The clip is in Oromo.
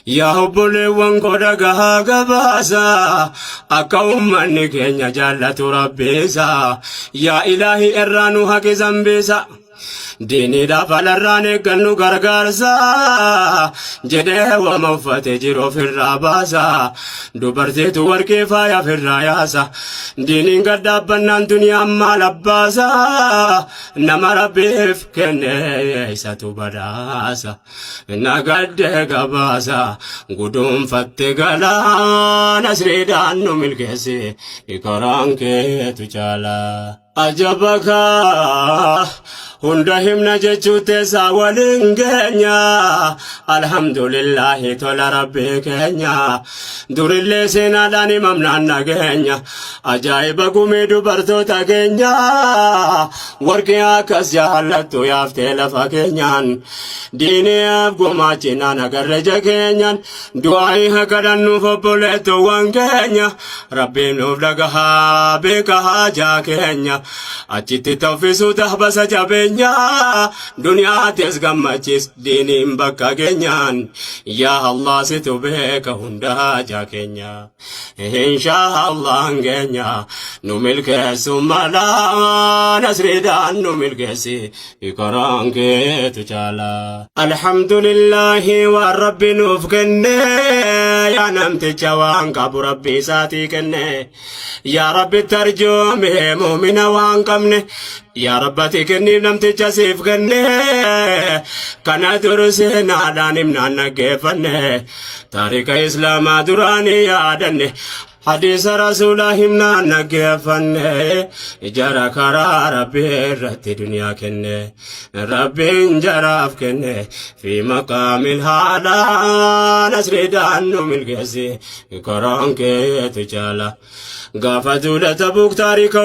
yaa obboleewwan koo dhagahaa gabaasa akka ummanni keenya jaallatu rabbiisa yaa ilaahi irraa nu haqi zambiisa diiniidhaaf alarraan eeggannu gargaarsa jedhee wama uffate jiru ofirraa baasa dubartiitu warqee faaya ofirraa yaasa diiniin gaddaabbannaan duniyaan maal abbaasa nama rabbiif kenne isatu badhaasa nagadde gabaasa guduunfatte galaana siriidhaan nu milkeesse ikaraan keetu caala ajabaka hunda himna jechuute saa waliin keenya alhamdulillahi tola rabbi keenya durillee seenaadhaan himamnaan nageenya ajaa'iba gumii dubartoota keenya warqee akkas jaallattu yaaftee lafa keenyaan diiniyaaf gumaachinaan agarre jakeenyaan du'aa'ii hakadhannuuf obboleettoowwan keenya rabbiin nuuf dhagahaa beeka haajaa keenya achitti taffisuutaaf basa jabeenya dunia tes gammachis diinin bakka keenyaan yaa Allah situ beeka hunda haja keenya insha Allah keenya nu milkeessu mala nasridaan nu milkeessi ikaraan keetu caala alhamdulillahi wa rabbi nuuf kenne yaa namticha waan qabu rabbi isaatii kenne yaa rabbi tarjoome mu'mina waan qabne yaa rabbati kenniif namticha siif kenne kana dursee naadhaan himnaan naggeeffanne taarika islaamaa duraanii yaadanne hadiisa rasuulaa himnaan naggeeffanne ijara karaa rabbii irratti duniyaa kenne rabbiin jaraaf kenne fi maqaamil haalaa nasridaan nu milkeessi karaan keetu caala gaafa duula Tabuuk taarika